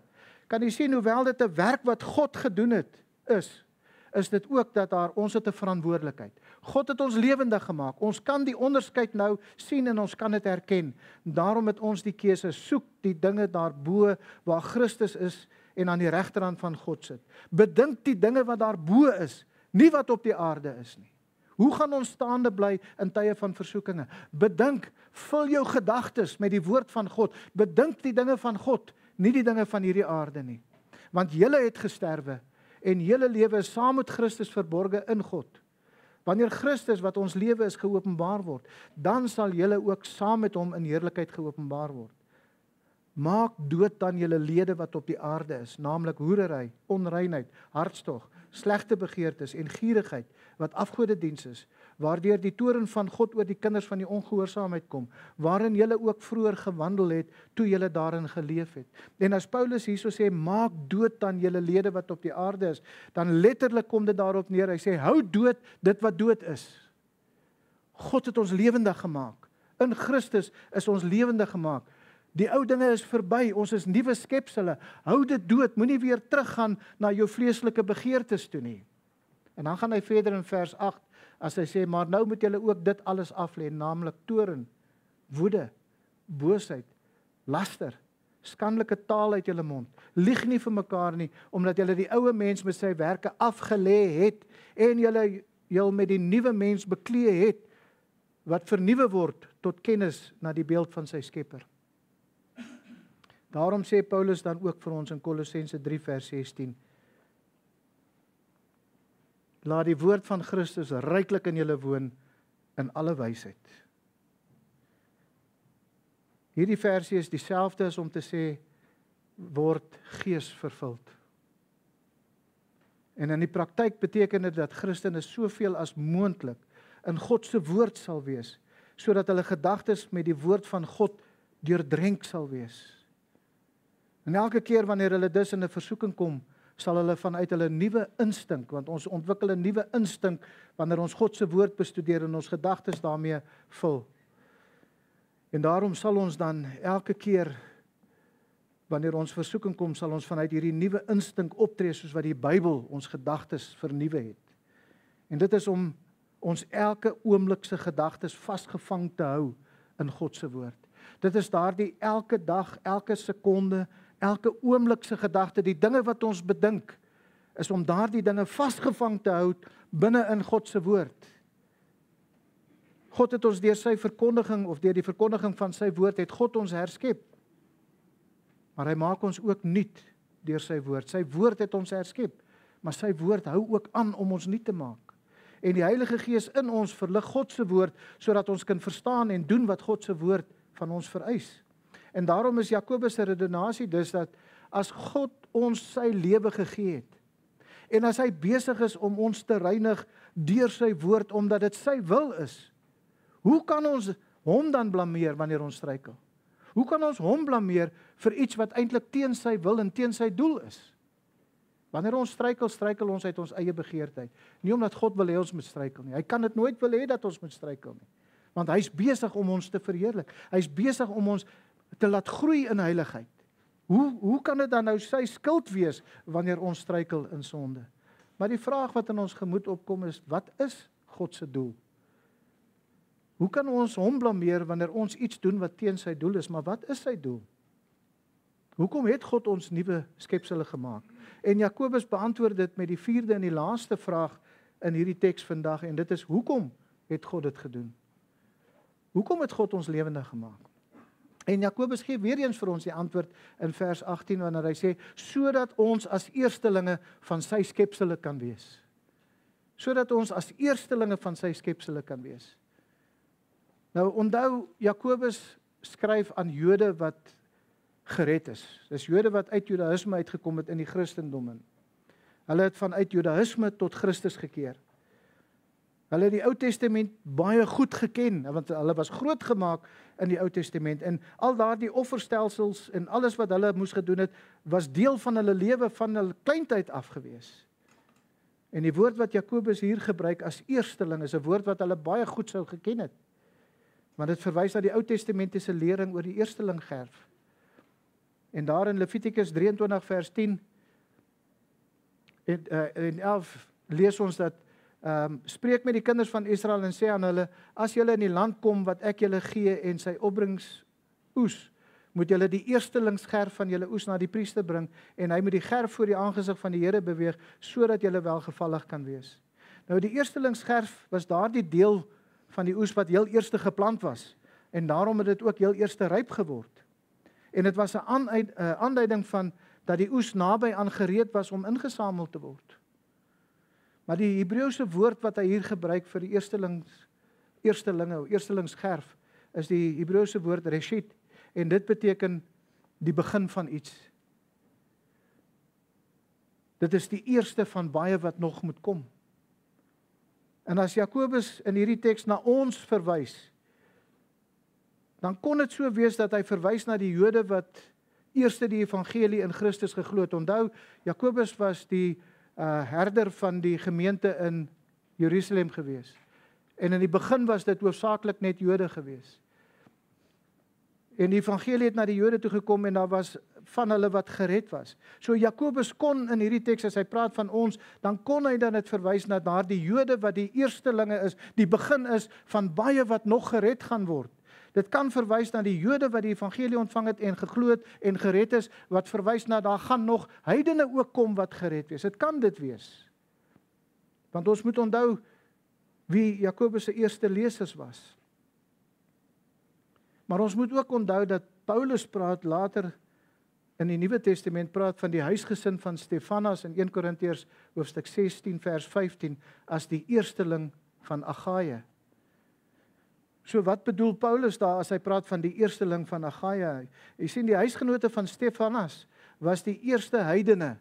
S1: Kan jy sien, hoewel dit 'n werk wat God gedoen het, is dit ook dat ons het 'n verantwoordelikheid. God het ons lewendig gemaak. Ons kan die onderskeid nou sien en ons kan dit herken. Daarom het ons die keuse, soek die dinge daarbo waar Christus is en aan die regterhand van God sit. Bedink die dinge wat daarbo is, nie wat op die aarde is nie. Hoe gaan ons staande bly in tye van versoekinge? Bedink, vul jou gedagtes met die woord van God. Bedink die dinge van God, nie die dinge van hierdie aarde nie. Want julle het gesterwe en julle lewe is saam met Christus verborge in God. Wanneer Christus wat ons lewe is geopenbaar word, dan sal julle ook saam met hom in heerlikheid geopenbaar word. Maak dood dan julle lede wat op die aarde is, naamlik hoerery, onreinheid, hartstog, slegte begeertes en gierigheid, wat afgodediens is, waardeur die toorn van God oor die kinders van die ongehoorsaamheid kom, waarin julle ook vroeër gewandel het, toe julle daarin geleef het. En as Paulus hierso sê, maak dood dan julle lede wat op die aarde is, dan letterlik kom dit daarop neer, hy sê, hou dood dit wat dood is. God het ons lewendig gemaak. In Christus is ons lewendig gemaak. Die ou dinge is verby, ons is nuwe skepsele. Hou dit dood, moenie weer teruggaan na jou vleeslike begeertes toe nie. En dan gaan hy verder in vers 8, as hy sê, maar nou moet julle ook dit alles aflê, naamlik toorn, woede, boosheid, laster, skandelike taal uit julle mond. Lieg nie vir mekaar nie, omdat julle die ou mens met sy werke afgelê het, en julle met die nuwe mens beklee het, wat vernuwe word tot kennis na die beeld van sy Skepper. Daarom sê Paulus dan ook vir ons in Kolossense 3 vers 16, laat die woord van Christus ryklik in julle woon in alle wysheid. Hierdie versie is dieselfde as om te sê, word gees vervuld. En in die praktyk beteken dit dat Christene soveel as moontlik in God se woord sal wees, sodat hulle gedagtes met die woord van God deurdrenk sal wees. En elke keer wanneer hulle dus in 'n versoeking kom, sal hulle vanuit hulle nuwe instink, want ons ontwikkel 'n nuwe instink wanneer ons God se woord bestudeer en ons gedagtes daarmee vul. En daarom sal ons dan elke keer wanneer ons versoeking kom, sal ons vanuit hierdie nuwe instink optree soos wat die Bybel ons gedagtes vernuwe het. En dit is om ons elke oomblik se gedagtes vasgevang te hou in God se woord. Dit is daardie elke dag, elke sekonde, elke oomblik se gedagte, die dinge wat ons bedink, is om daardie dinge vasgevang te hou binne in God se woord. God het ons deur sy verkondiging of deur die verkondiging van sy woord het God ons herskep. Maar hy maak ons ook nuut deur sy woord. Sy woord het ons herskep, maar sy woord hou ook aan om ons nuut te maak. En die Heilige Gees in ons verlig God se woord sodat ons kan verstaan en doen wat God se woord van ons vereis. En daarom is Jakobus se redenasie dus dat as God ons sy lewe gegee het en as hy besig is om ons te reinig deur sy woord omdat dit sy wil is, hoe kan ons hom dan blameer wanneer ons struikel? Hoe kan ons hom blameer vir iets wat eintlik teen sy wil en teen sy doel is? Wanneer ons struikel, struikel ons uit ons eie begeertheid. Nie omdat God wil hê ons moet struikel nie. Hy kan dit nooit wil hê dat ons moet struikel nie. Want hy's besig om ons te verheerlik. Hy's besig om ons te laat groei in heiligheid. Hoe kan dit dan nou sy skuld wees wanneer ons struikel in sonde? Maar die vraag wat in ons gemoed opkom is, wat is God se doel? Hoe kan ons hom blameer wanneer ons iets doen wat teen sy doel is, maar wat is sy doel? Hoekom het God ons nuwe skepsele gemaak? En Jakobus beantwoord dit met die 4de en die laaste vraag in hierdie teks vandag, en dit is, hoekom het God dit gedoen? Hoekom het God ons lewendig gemaak? En Jakobus gee weer eens vir ons die antwoord in vers 18, wanneer hy sê, sodat ons as eerstelinge van sy skepsele kan wees. Sodat ons as eerstelinge van sy skepsele kan wees. Nou onthou, Jakobus skryf aan Jode wat gered is. Dis Jode wat uit Judaïsme uitgekom het in die Christendom in. Hulle het vanuit Judaïsme tot Christus gekeer. Hulle het die Ou Testament baie goed geken, want hulle was grootgemaak in die Ou Testament, en al daardie offerstelsels en alles wat hulle moes gedoen het, was deel van hulle lewe van hulle kleintyd af gewees. En die woord wat Jakobus hier gebruik as eersteling is 'n woord wat hulle baie goed sou geken het. Want dit verwys na die Ou Testamentiese lering oor die eerstelinggerf. En daar in Levitikus 23 vers 10 en 11 lees ons dat spreek met die kinders van Israel en sê aan hulle, as julle in die land kom wat ek julle gee en sy opbrengsoes, moet julle die eerstelingsgerf van julle oes na die priester bring en hy moet die gerf voor die aangesig van die Here beweeg sodat julle welgevallig kan wees. Nou die eerstelingsgerf was daardie deel van die oes wat heel eerste geplant was en daarom het dit ook heel eerste ryp geword. En dit was 'n aanduiding van dat die oes naby aan gereed was om ingesamel te word. Maar die Hebreëse woord wat hy hier gebruik vir die eerstelingsgerf is die Hebreëse woord reshit en dit beteken die begin van iets. Dit is die eerste van baie wat nog moet kom. En as Jakobus in hierdie teks na ons verwys, dan kon dit so wees dat hy verwys na die Jode wat eerste die evangelie in Christus geglo het. Onthou, Jakobus was die herder van die gemeente in Jerusalem gewees. En in die begin was dit hoofsaaklik net Jode gewees. En die evangelie het na die Jode toe gekom en daar was van hulle wat gered was. So Jakobus kon in hierdie teks, as hy praat van ons, dan kon hy dan dit verwys na daardie Jode wat die eerstelinge is, die begin is van baie wat nog gered gaan word. Dit kan verwys na die Jode wat die evangelie ontvang het en geglo het en gered is, wat verwys na daar gaan nog heidene ook kom wat gered wees. Dit kan dit wees. Want ons moet onthou wie Jakobus se eerste lesers was. Maar ons moet ook onthou dat Paulus praat later in die Nuwe Testament praat van die huisgesin van Stefanas in 1 Korintiërs hoofstuk 16 vers 15 as die eersteling van Agaia. So wat bedoel Paulus daar as hy praat van die eersteling van Agaia? Jy sien die huisgenote van Stefanas was die eerste heidene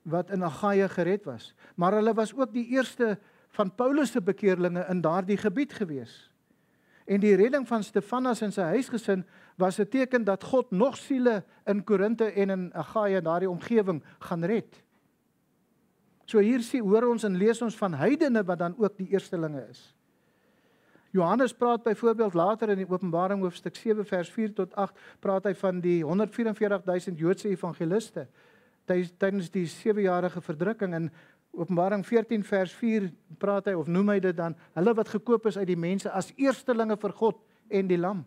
S1: wat in Agaia gered was. Maar hulle was ook die eerste van Paulus se bekeerlinge in daardie gebied gewees. En die redding van Stefanas en sy huisgesin was 'n teken dat God nog siele in Korinte en in Agaia, daardie omgewing, gaan red. So hier hoor ons en lees ons van heidene wat dan ook die eerstelinge is. Johannes praat byvoorbeeld later in die Openbaring hoofstuk 7 vers 4 tot 8, praat hy van die 144.000 Joodse evangeliste tydens die 7-jarige verdrukking. In Openbaring 14 vers 4 praat hy, of noem hy dit dan, hulle wat gekoop is uit die mense as eerstelinge vir God en die Lam.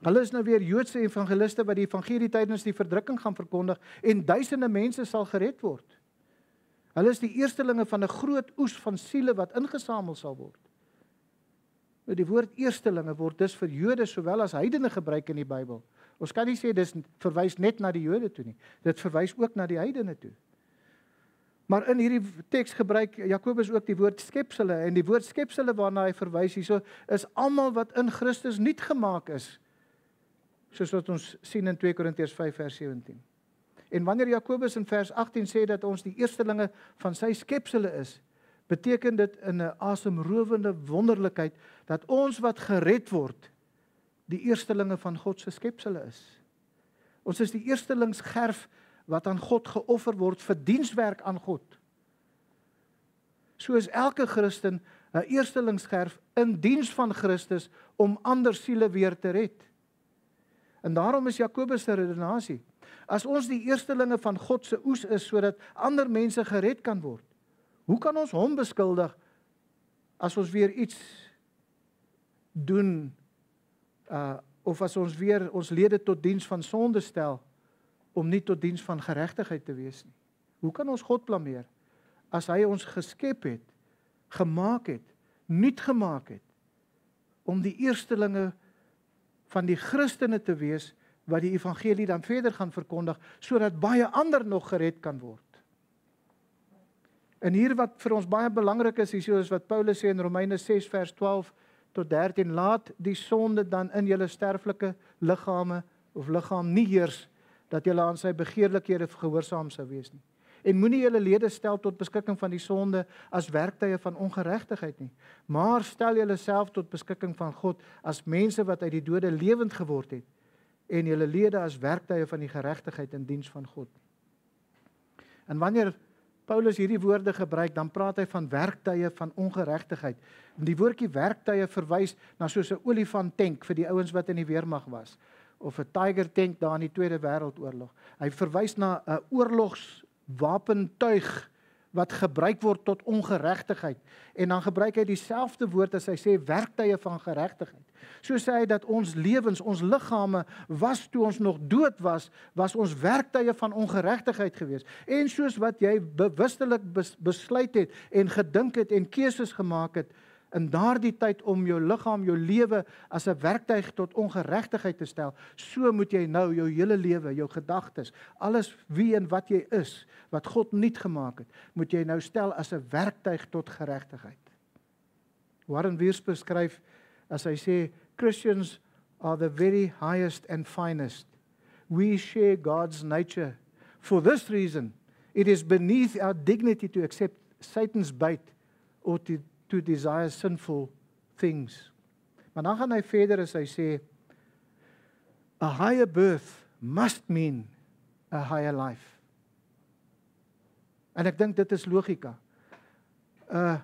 S1: Hulle is nou weer Joodse evangeliste wat die evangelie tydens die verdrukking gaan verkondig en duisende mense sal gered word. Hulle is die eerstelinge van 'n groot oes van siele wat ingesamel sal word. Die woord eerstelinge word dus vir Jode sowel as heidene gebruik in die Bybel. Ons kan nie sê dis verwys net na die Jode toe nie. Dit verwys ook na die heidene toe. Maar in hierdie teks gebruik Jakobus ook die woord skepsele en die woord skepsele waarna hy verwys hierso is almal wat in Christus nuut gemaak is. Soos wat ons sien in 2 Korintiërs 5 vers 17. En wanneer Jakobus in vers 18 sê dat ons die eerstelinge van sy skepsele is, beteken dit in 'n asemrowende wonderlikheid dat ons wat gered word, die eerstelinge van God se skepsele is. Ons is die eerstelingsgerf wat aan God geoffer word vir dienswerk aan God. So is elke Christen 'n eerstelingsgerf in diens van Christus om ander siele weer te red. En daarom is Jakobus se redenasie: as ons die eerstelinge van God se oes is, sodat ander mense gered kan word, hoe kan ons hom beskuldig as ons weer iets doen, of as ons weer ons lede tot diens van sonde stel, om nie tot diens van geregtigheid te wees nie? Hoe kan ons God blameer, as hy ons geskep het, gemaak het, nuut gemaak het, om die eerstelinge van die Christene te wees, wat die evangelie dan verder gaan verkondig, sodat baie ander nog gered kan word. En hier wat vir ons baie belangrik is, soos wat Paulus sê in Romeine 6 vers 12 tot 13, laat die sonde dan in julle sterflike liggame of liggaam nie heers, dat julle aan sy begeerlikhede gehoorsaam sou wees nie. En moenie julle lede stel tot beskikking van die sonde as werktuie van ongeregtigheid nie, maar stel julle self tot beskikking van God as mense wat uit die dode lewend geword het, en julle lede as werktuie van die geregtigheid in diens van God. En wanneer Paulus hierdie woorde gebruik, dan praat hy van werktuie van ongeregtigheid. En die woordjie werktuie verwys na soos 'n olifanttank vir die ouens wat in die weermag was, of 'n tiger tank daar in die Tweede Wêreldoorlog. Hy verwys na 'n oorlogswapentuig wat gebruik word tot ongeregtigheid. En dan gebruik hy dieselfde woord as hy sê werktuie van geregtigheid. So sê hy dat ons lewens, ons liggame was toe ons nog dood was ons werktuie van ongeregtigheid gewees. En soos wat jy bewustelik besluit het en gedink het en keuses gemaak het in daardie tyd om jou liggaam, jou lewe as 'n werktuig tot ongeregtigheid te stel, so moet jy nou jou hele lewe, jou gedagtes, alles wie en wat jy is, wat God nuut gemaak het, moet jy nou stel as 'n werktuig tot geregtigheid. Warren Wiersbe skryf as hy sê, Christians are the very highest and finest. We share God's nature. For this reason, it is beneath our dignity to accept Satan's bait or to desire sinful things. Maar dan gaan hy verder as hy sê, a higher birth must mean a higher life. En ek dink dit is logika. 'n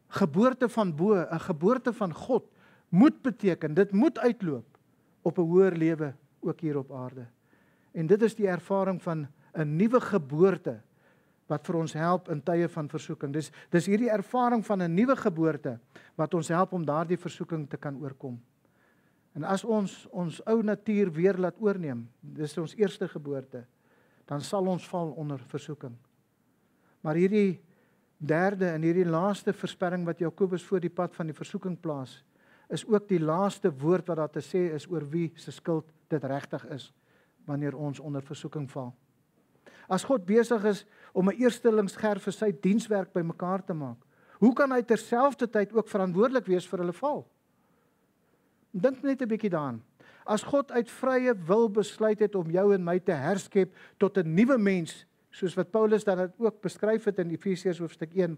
S1: Geboorte van bo, 'n geboorte van God, moet beteken, dit moet uitloop op 'n hoër lewe, ook hier op aarde. En dit is die ervaring van 'n nuwe geboorte, wat vir ons help in tye van versoeking. Dis hierdie ervaring van 'n nuwe geboorte, wat ons help om daardie versoeking te kan oorkom. En as ons ou natuur weer laat oorneem, dis ons eerste geboorte, dan sal ons val onder versoeking. Maar hierdie derde en hierdie laaste versperring wat Jakobus voor die pad van die versoeking plaas, is ook die laaste woord wat daar te sê is oor wie se skuld dit regtig is, wanneer ons onder versoeking val. As God besig is om 'n eerstelingsger vir sy dienswerk bymekaar te maak, hoe kan hy terselfdertyd ook verantwoordelik wees vir hulle val? Dink net 'n bietjie daaraan. As God uit vrye wil besluit het om jou en my te herskep tot 'n nuwe mens, soos wat Paulus dan dit ook beskryf het in Efesiërs hoofstuk 1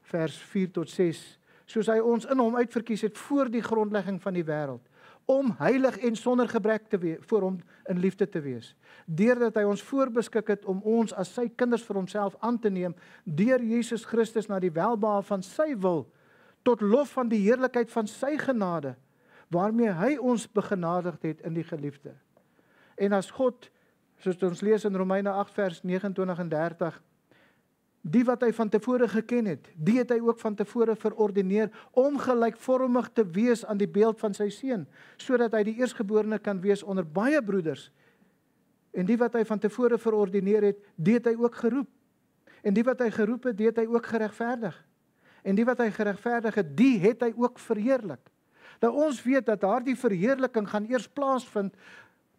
S1: vers 4 tot 6, soos hy ons in hom uitverkies het voor die grondlegging van die wêreld, om heilig en sonder gebrek te wees, voor hom in liefde te wees, deurdat hy ons voorbeskik het om ons as sy kinders vir homself aan te neem, deur Jesus Christus na die welbehae van sy wil, tot lof van die heerlikheid van sy genade, waarmee hy ons begenadigd het in die geliefde. En as God, soos ons lees in Romeine 8 vers 29 en 30, die wat hy van tevore geken het, die het hy ook van tevore verordineer om gelykvormig te wees aan die beeld van sy seun, sodat hy die eerstgeborene kan wees onder baie broeders. En die wat hy van tevore verordineer het, die het hy ook geroep. En die wat hy geroep het, die het hy ook geregverdig. En die wat hy geregverdig het, die het hy ook verheerlik. Nou ons weet dat daardie verheerliking gaan eers plaasvind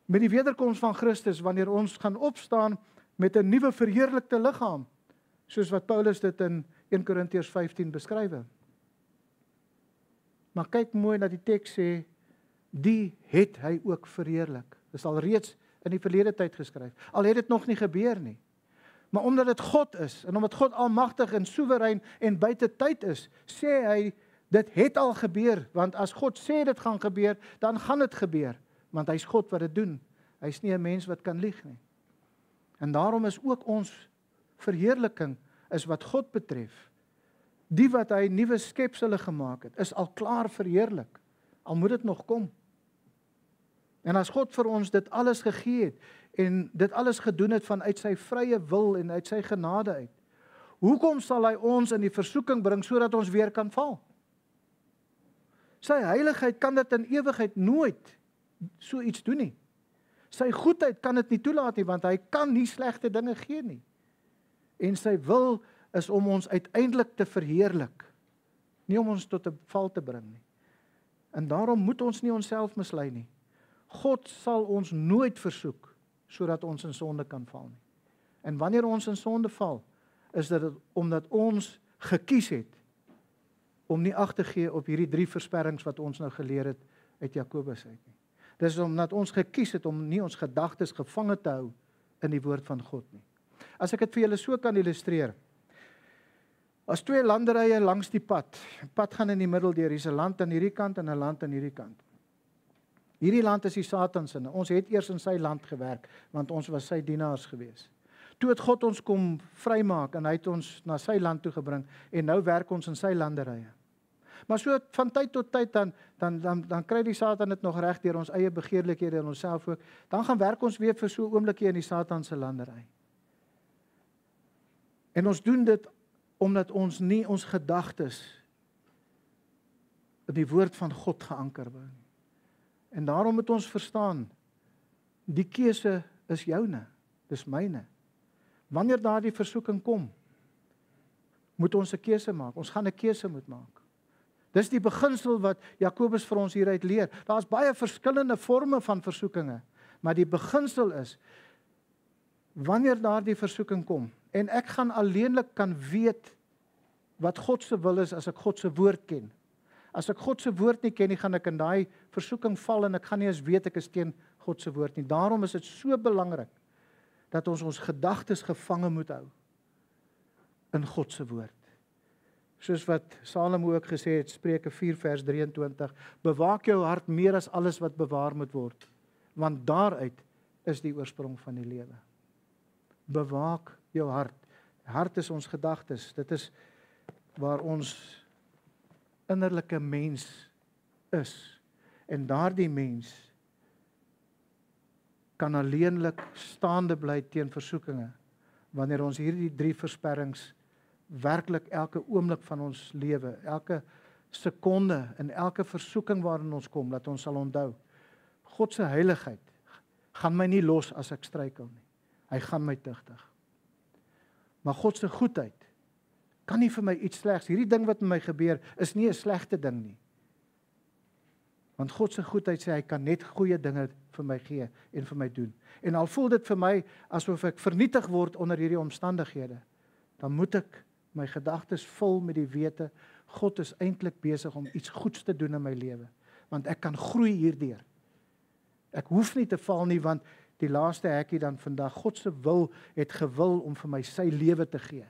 S1: met die wederkoms van Christus, wanneer ons gaan opstaan met 'n nuwe verheerlikte liggaam, soos wat Paulus dit in 1 Korintiërs 15 beskryf. Maar kyk mooi na die teks sê, die het hy ook verheerlik. Dit is al reeds in die verlede tyd geskryf. Al het dit nog nie gebeur nie. Maar omdat dit God is, en omdat God almagtig en soewerein en buite tyd is, sê hy, dit het al gebeur, want as God sê dit gaan gebeur, dan gaan dit gebeur, want hy's God wat dit doen. Hy's nie 'n mens wat kan lieg nie. En daarom is ook ons verheerliking, is wat God betref, die wat hy nuwe skepsele gemaak het, is al klaar verheerlik, al moet dit nog kom. En as God vir ons dit alles gegee het, en dit alles gedoen het vanuit sy vrye wil en uit sy genade uit, hoekom sal hy ons in die versoeking bring, sodat ons weer kan val? Sy heiligheid kan dit in ewigheid nooit so iets doen nie. Sy goedheid kan dit nie toelaat nie, want hy kan nie slegte dinge gee nie. En sy wil is om ons uiteindelik te verheerlik, nie om ons tot 'n val te bring nie. En daarom moet ons nie onsself mislei nie. God sal ons nooit versoek, sodat ons in sonde kan val nie. En wanneer ons in sonde val, is dit omdat ons gekies het om nie ag te gee op hierdie 3 versperrings wat ons nou geleer het uit Jakobus uit nie. Dis omdat ons gekies het om nie ons gedagtes gevange te hou in die woord van God nie. As ek dit vir julle so kan illustreer, as 2 landerye langs die pad gaan in die middel deur, hier's 'n land aan hierdie kant en 'n land aan hierdie kant. Hierdie land is die Satan se. Ons het eers in sy land gewerk, want ons was sy dienaars gewees. Toe het God ons kom vrymaak en hy het ons na sy land toe gebring en nou werk ons in sy landerye. Maar so van tyd tot tyd dan kry die Satan dit nog reg deur ons eie begeerlikhede en onsself ook. Dan gaan werk ons weer vir so 'n oombliekie in die Satan se landery. En ons doen dit omdat ons nie ons gedagtes in die woord van God geanker word. En daarom moet ons verstaan, die keuse is joune, dis myne. Wanneer daardie versoeking kom, moet ons 'n keuse maak. Ons gaan 'n keuse moet maak. Dis die beginsel wat Jakobus vir ons hieruit leer. Daar's baie verskillende forme van versoekinge, maar die beginsel is, wanneer daardie versoeking kom, en ek gaan alleenlik kan weet wat God se wil is as ek God se woord ken. As ek God se woord nie ken nie, gaan ek in daai versoeking val en ek gaan nie eens weet ek is teen God se woord nie. Daarom is dit so belangrik dat ons ons gedagtes gevange moet hou in God se woord. Soos wat Salomo ook gesê het, Spreuke 4 vers 23, bewaak jou hart meer as alles wat bewaar moet word, want daaruit is die oorsprong van die lewe. Bewaak jou hart. Hart is ons gedagtes. Dit is waar ons innerlike mens is. En daardie mens kan alleenlik staande bly teen versoekinge, wanneer ons hierdie 3 versperrings werklik elke oomblik van ons lewe, elke sekonde en elke versoeking waarin ons kom, dat ons sal onthou, God se heiligheid gaan my nie los as ek struikel nie. Hy gaan my tugtig. Maar God se goedheid kan nie vir my iets slegs. Hierdie ding wat met my gebeur is nie 'n slegte ding nie. Want God se goedheid sê hy kan net goeie dinge vir my gee en vir my doen. En al voel dit vir my asof ek vernietig word onder hierdie omstandighede, dan moet ek my gedagtes vul met die wete, God is eintlik besig om iets goeds te doen in my lewe. Want ek kan groei hierdeur. Ek hoef nie te val nie, want die laaste hekkie dan vandag, God se wil het gewil om vir my sy lewe te gee.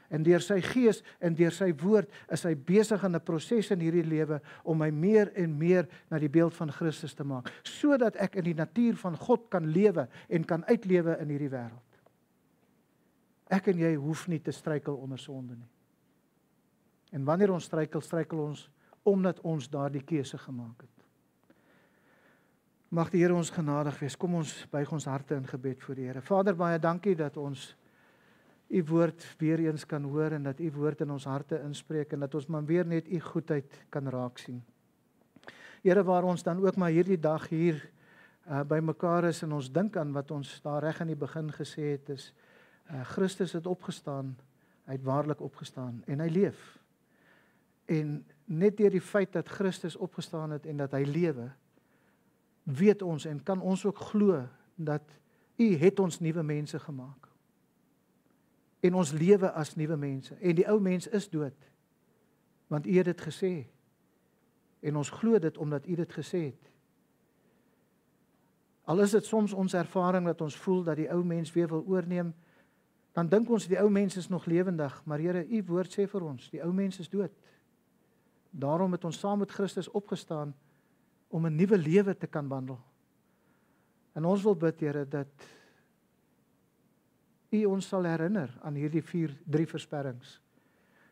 S1: En deur sy gees en deur sy woord is hy besig in 'n proses in hierdie lewe om my meer en meer na die beeld van Christus te maak, sodat ek in die natuur van God kan lewe en kan uitlewe in hierdie wêreld. Ek en jy hoef nie te struikel onder sonde nie. En wanneer ons struikel, struikel ons omdat ons daardie keuse gemaak het. Mag die Here ons genadig wees. Kom ons buig ons harte in gebed voor die Here. Vader, baie dankie dat ons U woord weer eens kan hoor en dat U woord in ons harte inspreek en dat ons maar weer net U goedheid kan raak sien. Here, waar ons dan ook maar hierdie dag hier by mekaar is en ons dink aan wat ons daar reg aan die begin gesê het is, Christus het opgestaan, hy het waarlik opgestaan en hy leef. En net deur die feit dat Christus opgestaan het en dat hy lewe, weet ons en kan ons ook glo dat U het ons nuwe mense gemaak. En ons lewe as nuwe mense. En die ou mens is dood, want U het dit gesê. En ons glo dit omdat U dit gesê het. Al is dit soms ons ervaring dat ons voel dat die ou mens weer wil oorneem, dan dink ons die ou mens is nog lewendig, maar Here, U woord sê vir ons, die ou mens is dood. Daarom het ons saam met Christus opgestaan om 'n nuwe lewe te kan wandel. En ons wil bid, Here, dat U ons sal herinner aan hierdie 3 versperrings.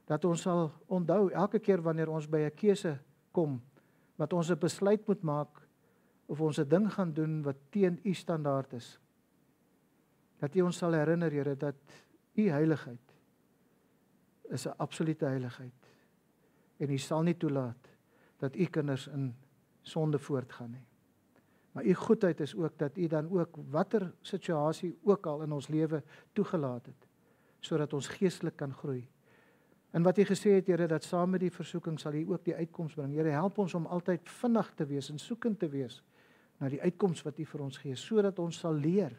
S1: Dat ons sal onthou elke keer wanneer ons by 'n keuse kom, wat ons 'n besluit moet maak of ons 'n ding gaan doen wat teen U standaard is. Dat U ons sal herinner, Here, dat U heiligheid is 'n absolute heiligheid. En U sal nie toelaat dat U kinders in sonde voortgaan nie. Maar U goedheid is ook dat U dan ook watter situasie ook al in ons lewe toegelaat het, sodat ons geestelik kan groei. En wat U gesê het, Here, dat saam met die versoeking sal U ook die uitkoms bring. Here, help ons om altyd vinnig te wees en soekend te wees na die uitkoms wat U vir ons gee, sodat ons sal leer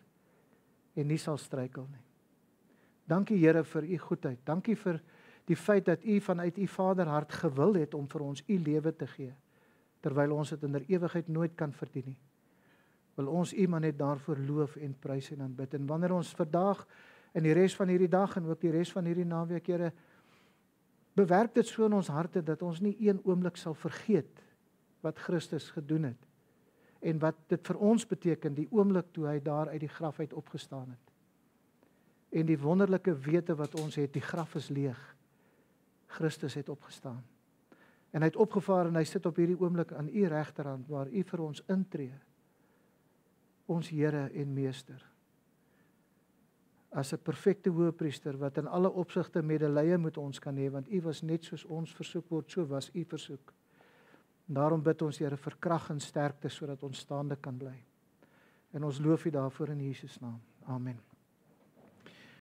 S1: en nie sal struikel nie. Dankie, Here, vir U goedheid. Dankie vir die feit dat U vanuit U Vaderhart gewil het om vir ons U lewe te gee, terwyl ons dit in der ewigheid nooit kan verdien nie. Wil ons U maar net daarvoor loof en prys en aanbid. En wanneer ons vandag en die res van hierdie dag en ook die res van hierdie naweek, Here, bewerk dit so in ons harte dat ons nie een oomblik sal vergeet wat Christus gedoen het en wat dit vir ons beteken die oomblik toe hy daar uit die graf uit opgestaan het. En die wonderlike wete wat ons het, die graf is leeg. Christus het opgestaan. En hy het opgevaar en hy sit op hierdie oomblik aan U regterhand waar U vir ons intree. Ons Here en Meester. As 'n perfekte hoëpriester wat in alle opsigte medelee met ons kan hê, want U was net soos ons versoek word, so was U versoek. En daarom bid ons, Here, vir krag en sterkte sodat ons staande kan bly. En ons loof U daarvoor in Jesus naam. Amen.